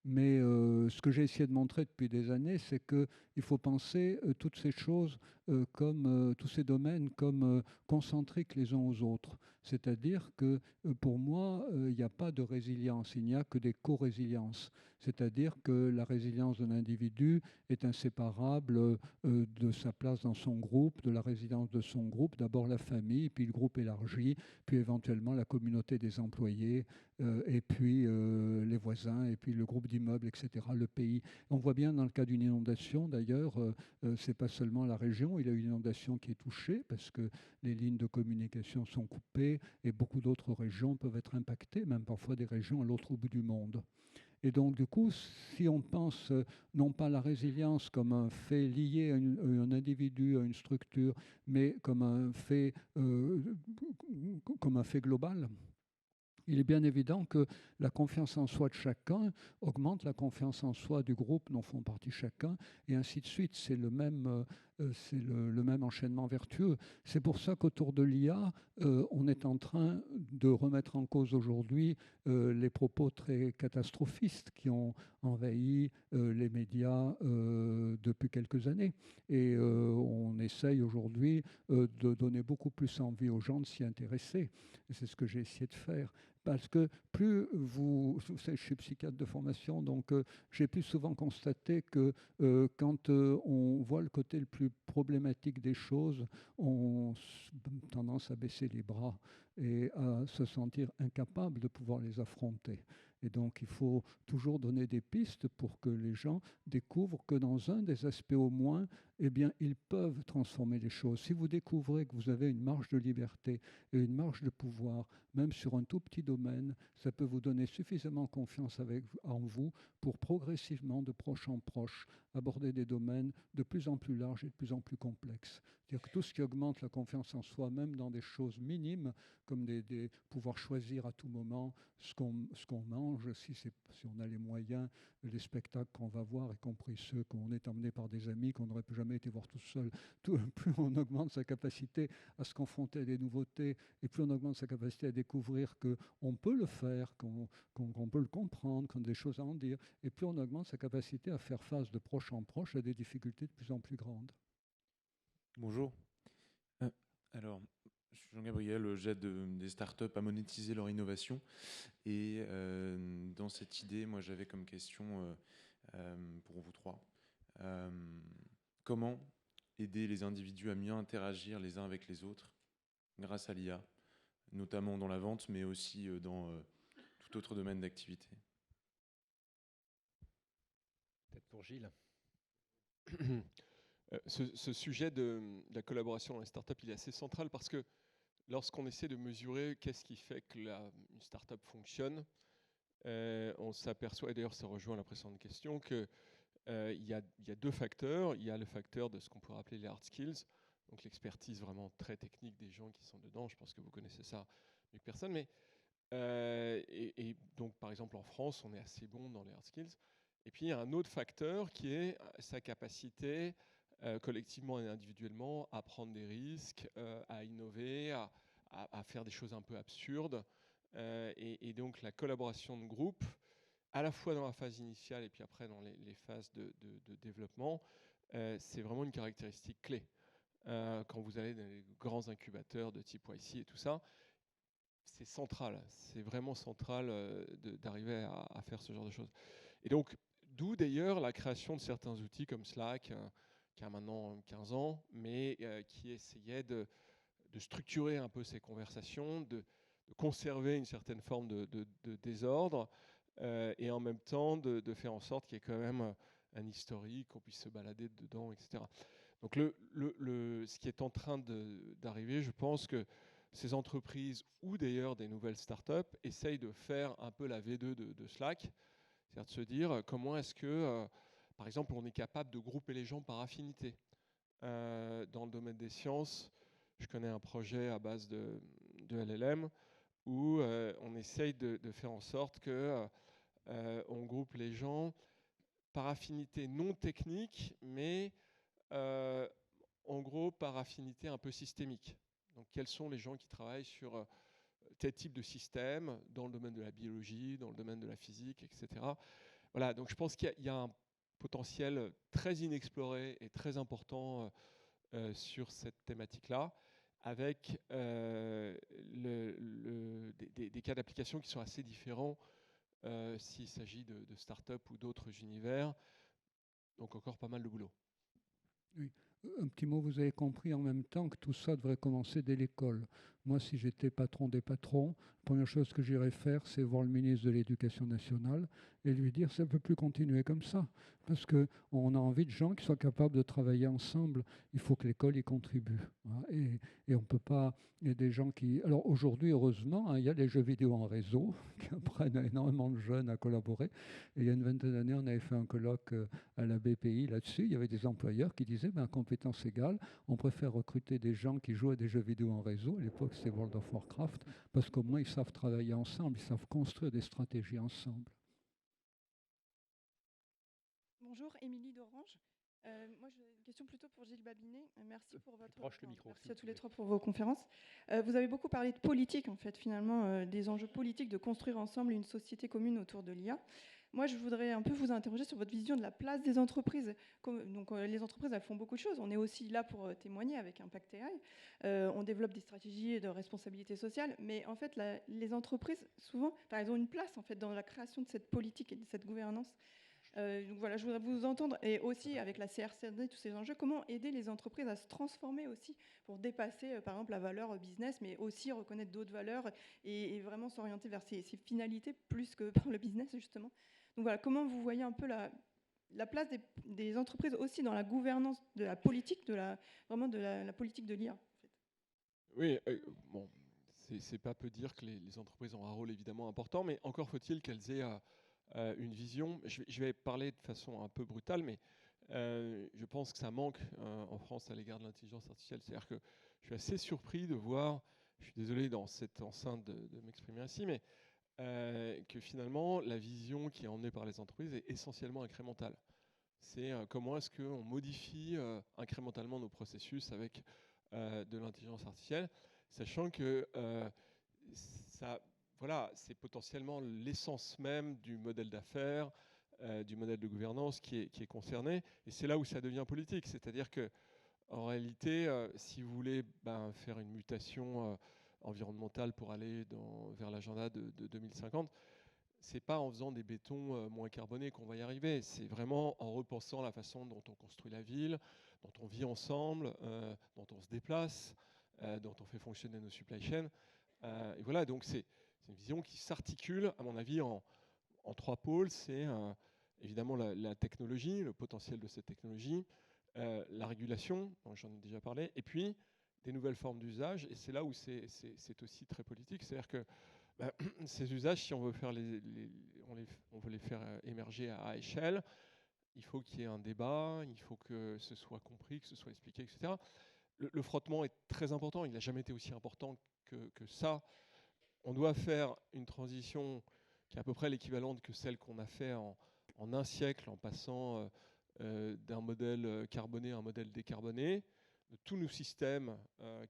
Mais ce que j'ai essayé de montrer depuis des années, c'est qu'il faut penser toutes ces choses tous ces domaines comme concentriques les uns aux autres. C'est-à-dire que pour moi, il n'y a pas de résilience, il n'y a que des co-résiliences. C'est-à-dire que la résilience d'un individu est inséparable de sa place dans son groupe, de la résilience de son groupe, d'abord la famille, puis le groupe élargi, puis éventuellement la communauté des employés, et puis les voisins, et puis le groupe d'immeubles, etc., le pays. On voit bien dans le cas d'une inondation, d'ailleurs, ce n'est pas seulement la région, il y a une inondation qui est touchée parce que les lignes de communication sont coupées et beaucoup d'autres régions peuvent être impactées, même parfois des régions à l'autre bout du monde. Et donc, du coup, si on pense non pas la résilience comme un fait lié à un individu, à une structure, mais comme un fait global, il est bien évident que la confiance en soi de chacun augmente la confiance en soi du groupe dont font partie chacun, et ainsi de suite. C'est le même enchaînement vertueux. C'est pour ça qu'autour de l'IA, on est en train de remettre en cause aujourd'hui les propos très catastrophistes qui ont envahi les médias depuis quelques années. Et on essaye aujourd'hui de donner beaucoup plus envie aux gens de s'y intéresser. Et c'est ce que j'ai essayé de faire. Parce que plus vous savez, je suis psychiatre de formation, donc j'ai plus souvent constaté que quand on voit le côté le plus problématique des choses, on a tendance à baisser les bras et à se sentir incapable de pouvoir les affronter. Et donc, il faut toujours donner des pistes pour que les gens découvrent que dans un des aspects au moins, eh bien, ils peuvent transformer les choses. Si vous découvrez que vous avez une marge de liberté et une marge de pouvoir, même sur un tout petit domaine, ça peut vous donner suffisamment confiance en vous pour progressivement, de proche en proche, aborder des domaines de plus en plus larges et de plus en plus complexes. C'est-à-dire que tout ce qui augmente la confiance en soi, même dans des choses minimes, comme pouvoir choisir à tout moment ce qu'on mange, si on a les moyens, les spectacles qu'on va voir, y compris ceux qu'on est emmenés par des amis qu'on n'aurait jamais été voir tout seul, plus on augmente sa capacité à se confronter à des nouveautés, et plus on augmente sa capacité à découvrir qu'on peut le faire, qu'on peut le comprendre, qu'on a des choses à en dire, et plus on augmente sa capacité à faire face de proche en proche à des difficultés de plus en plus grandes. Bonjour. Alors, je suis Jean-Gabriel, j'aide des startups à monétiser leur innovation. Et dans cette idée, moi, j'avais comme question pour vous trois, comment aider les individus à mieux interagir les uns avec les autres grâce à l'IA, notamment dans la vente, mais aussi dans tout autre domaine d'activité. Peut-être pour Gilles. Ce sujet de la collaboration dans les startups, il est assez central parce que lorsqu'on essaie de mesurer qu'est-ce qui fait que une startup fonctionne, on s'aperçoit, et d'ailleurs ça rejoint la précédente question, qu'il y a deux facteurs. Il y a le facteur de ce qu'on pourrait appeler les hard skills, donc l'expertise vraiment très technique des gens qui sont dedans. Je pense que vous connaissez ça mieux que personne. Mais, et donc par exemple en France, on est assez bon dans les hard skills. Et puis il y a un autre facteur qui est sa capacité collectivement et individuellement à prendre des risques, à innover, à faire des choses un peu absurdes. Et donc la collaboration de groupe, à la fois dans la phase initiale et puis après dans les phases de développement, c'est vraiment une caractéristique clé. Quand vous allez dans les grands incubateurs de type YC et tout ça, c'est central, c'est vraiment central d'arriver à faire ce genre de choses. Et donc, d'où d'ailleurs la création de certains outils comme Slack, qui a maintenant 15 ans, mais qui essayait de structurer un peu ces conversations, de conserver une certaine forme de désordre, et en même temps de faire en sorte qu'il y ait quand même un historique, qu'on puisse se balader dedans, etc. Donc ce qui est en train d'arriver, je pense que ces entreprises ou d'ailleurs des nouvelles startups essayent de faire un peu la V2 de Slack, c'est-à-dire de se dire comment est-ce que, par exemple, on est capable de grouper les gens par affinité. Dans le domaine des sciences, je connais un projet à base de LLM où on essaye de faire en sorte que on groupe les gens par affinité non technique, mais en gros par affinité un peu systémique. Donc quels sont les gens qui travaillent sur tel type de système dans le domaine de la biologie, dans le domaine de la physique, etc. Voilà, donc je pense qu'il y a un potentiel très inexploré et très important sur cette thématique-là, avec des cas d'application qui sont assez différents s'il s'agit de start-up ou d'autres univers. Donc encore pas mal de boulot. Oui. Un petit mot, vous avez compris en même temps que tout ça devrait commencer dès l'école. Moi, si j'étais patron des patrons, la première chose que j'irais faire, c'est voir le ministre de l'Éducation nationale et lui dire ça ne peut plus continuer comme ça. Parce qu'on a envie de gens qui soient capables de travailler ensemble. Il faut que l'école y contribue. Hein, et on ne peut pas... Il y a des gens qui... Alors aujourd'hui, heureusement, hein, il y a les jeux vidéo en réseau qui apprennent à énormément de jeunes à collaborer. Et il y a une vingtaine d'années, on avait fait un colloque à la BPI là-dessus. Il y avait des employeurs qui disaient, compétence égale, on préfère recruter des gens qui jouent à des jeux vidéo en réseau. À l'époque, c'est World of Warcraft, parce qu'au moins ils savent travailler ensemble, ils savent construire des stratégies ensemble. Bonjour, Émilie d'Orange. Moi, j'ai une question plutôt pour Gilles Babinet. Merci pour votre. Merci à tous les trois pour vos conférences. Vous avez beaucoup parlé de politique, en fait, finalement, des enjeux politiques de construire ensemble une société commune autour de l'IA. Moi, je voudrais un peu vous interroger sur votre vision de la place des entreprises. Donc, les entreprises, elles font beaucoup de choses. On est aussi là pour témoigner avec Impact AI. On développe des stratégies de responsabilité sociale, mais en fait, les entreprises, souvent, elles ont une place en fait dans la création de cette politique et de cette gouvernance. Donc voilà, je voudrais vous entendre, et aussi avec la CRCD, tous ces enjeux, comment aider les entreprises à se transformer aussi pour dépasser, par exemple, la valeur business, mais aussi reconnaître d'autres valeurs et vraiment s'orienter vers ces finalités plus que par le business, justement. Donc voilà, comment vous voyez un peu la place des entreprises aussi dans la gouvernance de la politique, vraiment de la politique de l'IA en fait. Oui, bon, c'est pas peu dire que les entreprises ont un rôle évidemment important, mais encore faut-il qu'elles aient une vision. Je vais parler de façon un peu brutale, mais je pense que ça manque en France à l'égard de l'intelligence artificielle. C'est-à-dire que je suis assez surpris de voir, je suis désolé dans cette enceinte de m'exprimer ainsi, mais que finalement la vision qui est emmenée par les entreprises est essentiellement incrémentale. C'est comment est-ce qu'on modifie incrémentalement nos processus avec de l'intelligence artificielle, sachant que ça... Voilà, c'est potentiellement l'essence même du modèle d'affaires, du modèle de gouvernance qui est concerné. Et c'est là où ça devient politique. C'est-à-dire que, en réalité, si vous voulez faire une mutation environnementale pour aller vers l'agenda de 2050, c'est pas en faisant des bétons moins carbonés qu'on va y arriver. C'est vraiment en repensant la façon dont on construit la ville, dont on vit ensemble, dont on se déplace, dont on fait fonctionner nos supply chains. Et voilà, donc c'est une vision qui s'articule, à mon avis, en trois pôles. C'est évidemment la technologie, le potentiel de cette technologie, la régulation, dont j'en ai déjà parlé, et puis des nouvelles formes d'usage. Et c'est là où c'est aussi très politique. C'est-à-dire que ces usages, si on veut, on veut les faire émerger à échelle, il faut qu'il y ait un débat, il faut que ce soit compris, que ce soit expliqué, etc. Le frottement est très important. Il n'a jamais été aussi important que ça. On doit faire une transition qui est à peu près l'équivalente que celle qu'on a fait en un siècle, en passant d'un modèle carboné à un modèle décarboné, de tous nos systèmes,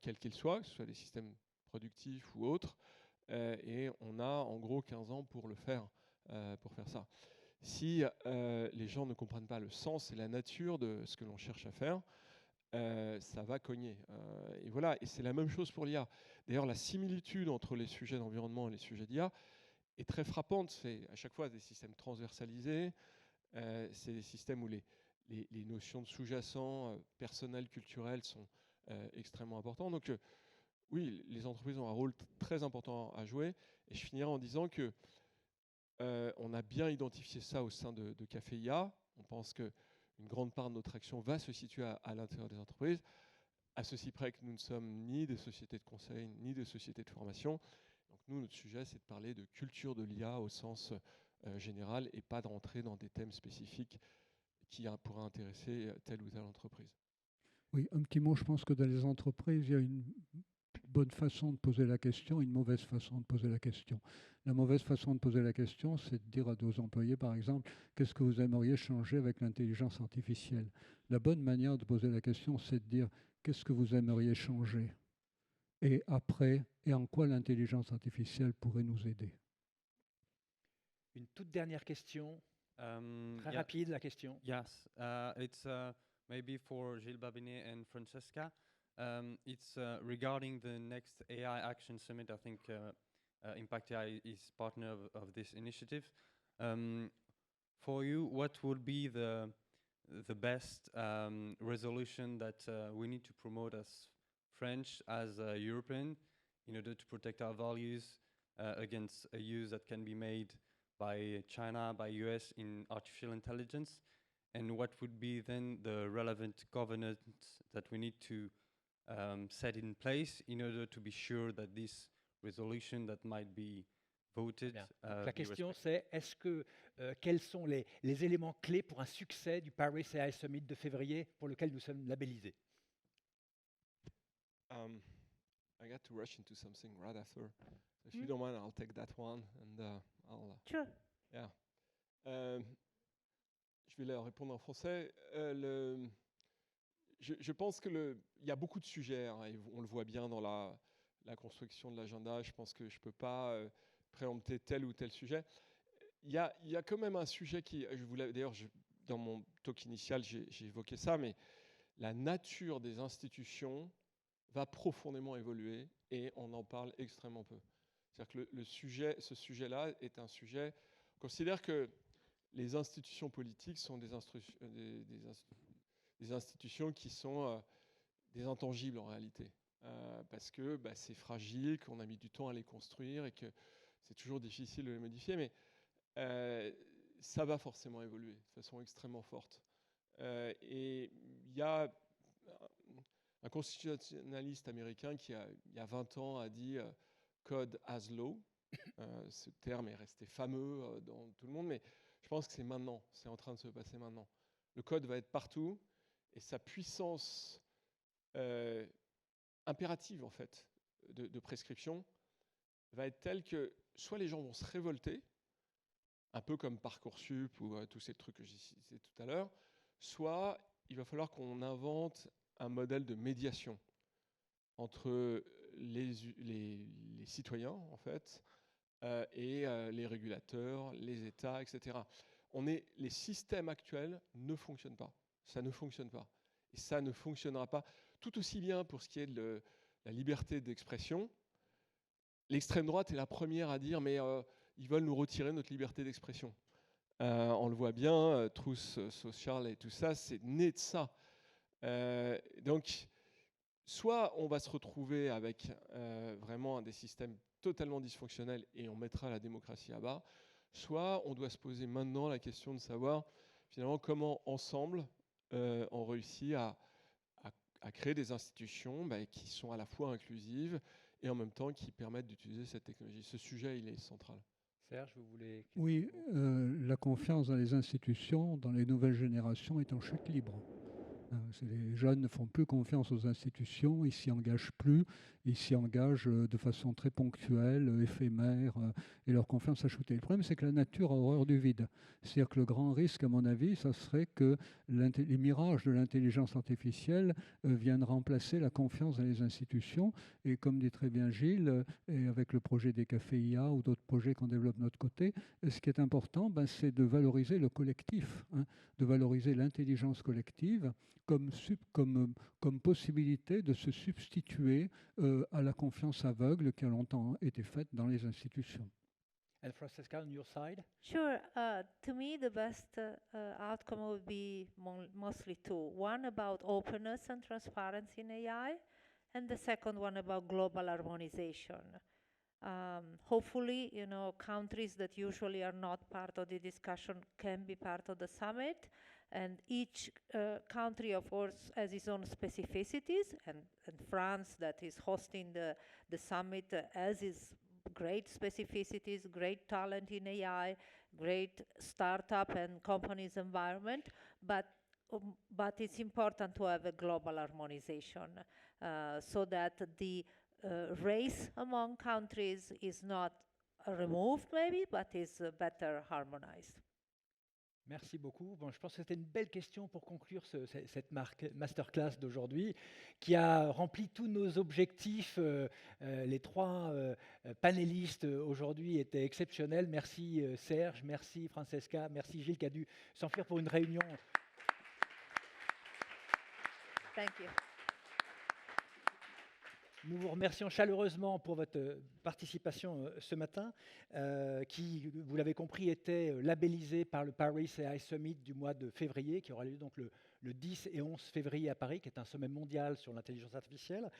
quels qu'ils soient, que ce soit des systèmes productifs ou autres, et on a en gros 15 ans pour le faire, pour faire ça. Si les gens ne comprennent pas le sens et la nature de ce que l'on cherche à faire, ça va cogner. Et voilà, et c'est la même chose pour l'IA. D'ailleurs, la similitude entre les sujets d'environnement et les sujets d'IA est très frappante. C'est à chaque fois des systèmes transversalisés, c'est des systèmes où les notions de sous-jacent, personnel, culturel sont extrêmement importantes. Donc oui, les entreprises ont un rôle très important à jouer. Et je finirai en disant que on a bien identifié ça au sein de Café IA. On pense que une grande part de notre action va se situer à l'intérieur des entreprises, à ceci près que nous ne sommes ni des sociétés de conseil, ni des sociétés de formation. Donc nous, notre sujet, c'est de parler de culture de l'IA au sens général et pas de rentrer dans des thèmes spécifiques qui pourraient intéresser telle ou telle entreprise. Oui, un petit mot, je pense que dans les entreprises, il y a une bonne façon de poser la question et une mauvaise façon de poser la question. La mauvaise façon de poser la question, c'est de dire à nos employés, par exemple, qu'est-ce que vous aimeriez changer avec l'intelligence artificielle? La bonne manière de poser la question, c'est de dire, qu'est-ce que vous aimeriez changer? Et après, et en quoi l'intelligence artificielle pourrait nous aider? Une toute dernière question, très rapide la question. Yes, it's maybe for Gilles Babinet and Francesca. It's regarding the next AI Action Summit. I think Impact AI is partner of this initiative. For you, what would be the best resolution that we need to promote as French, as European, in order to protect our values against a use that can be made by China, by US in artificial intelligence? And what would be then the relevant governance that we need to set in place in order to be sure that this resolution that might be voted. La question c'est quels sont les éléments clés pour un succès du Paris AI Summit de février pour lequel nous sommes labellisés? I got to rush into something right after. So if you don't mind, I'll take that one and I'll. Sure. Yeah. Je vais leur répondre en français. Je pense qu'il y a beaucoup de sujets, hein, et on le voit bien dans la construction de l'agenda. Je pense que je ne peux pas préempter tel ou tel sujet. Il y a quand même un sujet qui, d'ailleurs, dans mon talk initial, j'ai évoqué ça, mais la nature des institutions va profondément évoluer et on en parle extrêmement peu. C'est-à-dire que ce sujet-là est un sujet. On considère que les institutions politiques sont des institutions qui sont des intangibles en réalité, parce que c'est fragile, qu'on a mis du temps à les construire et que c'est toujours difficile de les modifier, mais ça va forcément évoluer de façon extrêmement forte. Et il y a un constitutionnaliste américain qui, il y a 20 ans, a dit « code as law ». Ce terme est resté fameux dans tout le monde, mais je pense que c'est maintenant, c'est en train de se passer maintenant. Le code va être partout et sa puissance impérative, en fait, de prescription va être telle que soit les gens vont se révolter, un peu comme Parcoursup ou tous ces trucs que j'ai cités tout à l'heure, soit il va falloir qu'on invente un modèle de médiation entre les citoyens, en fait, et les régulateurs, les États, etc. Les systèmes actuels ne fonctionnent pas. Ça ne fonctionne pas. Et ça ne fonctionnera pas tout aussi bien pour ce qui est de la liberté d'expression. L'extrême droite est la première à dire « mais ils veulent nous retirer notre liberté d'expression ». On le voit bien, Truth Social et tout ça, c'est né de ça. Donc, soit on va se retrouver avec vraiment des systèmes totalement dysfonctionnels et on mettra la démocratie à bas, soit on doit se poser maintenant la question de savoir finalement comment ensemble on réussit à créer des institutions qui sont à la fois inclusives et en même temps qui permettent d'utiliser cette technologie. Ce sujet, il est central. Serge, vous voulez... Oui, la confiance dans les institutions, dans les nouvelles générations est en chute libre. Les jeunes ne font plus confiance aux institutions, ils s'y engagent plus, ils s'y engagent de façon très ponctuelle, éphémère, et leur confiance a chuté. Le problème, c'est que la nature a horreur du vide. C'est-à-dire que le grand risque, à mon avis, ça serait que les mirages de l'intelligence artificielle viennent remplacer la confiance dans les institutions. Et comme dit très bien Gilles, et avec le projet des cafés IA ou d'autres projets qu'on développe de notre côté, ce qui est important, c'est de valoriser le collectif, de valoriser l'intelligence collective comme possibilité de se substituer à la confiance aveugle qui a longtemps été faite dans les institutions. And Francesca, on your side? Sure. To me, the best outcome would be mostly two. One about openness and transparency in AI, and the second one about global harmonization. Hopefully, countries that usually are not part of the discussion can be part of the summit. And each country, of course, has its own specificities. And France, that is hosting the summit, has its great specificities, great talent in AI, great startup and companies environment. But it's important to have a global harmonization so that the race among countries is not removed, maybe, but is better harmonized. Merci beaucoup. Bon, je pense que c'était une belle question pour conclure cette masterclass d'aujourd'hui qui a rempli tous nos objectifs. Les trois panélistes aujourd'hui étaient exceptionnels. Merci Serge, merci Francesca, merci Gilles qui a dû s'enfuir pour une réunion. Thank you. Nous vous remercions chaleureusement pour votre participation ce matin, qui, vous l'avez compris, était labellisée par le Paris AI Summit du mois de février, qui aura lieu donc le 10 et 11 février à Paris, qui est un sommet mondial sur l'intelligence artificielle.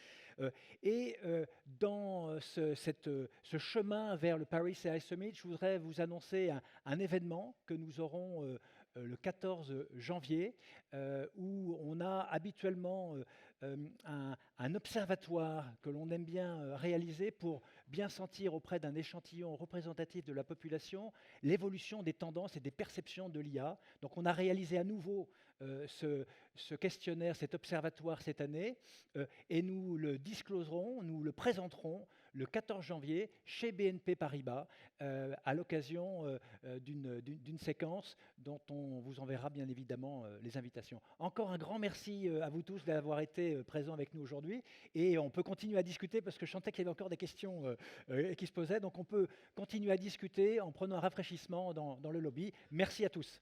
Et dans ce chemin vers le Paris AI Summit, je voudrais vous annoncer un événement que nous aurons le 14 janvier, où on a habituellement un observatoire que l'on aime bien réaliser pour bien sentir auprès d'un échantillon représentatif de la population l'évolution des tendances et des perceptions de l'IA. Donc on a réalisé à nouveau ce questionnaire, cet observatoire cette année, et nous le discloserons, nous le présenterons le 14 janvier chez BNP Paribas, à l'occasion d'une séquence dont on vous enverra bien évidemment les invitations. Encore un grand merci à vous tous d'avoir été présents avec nous aujourd'hui, et on peut continuer à discuter parce que je sentais qu'il y avait encore des questions qui se posaient, donc on peut continuer à discuter en prenant un rafraîchissement dans le lobby. Merci à tous.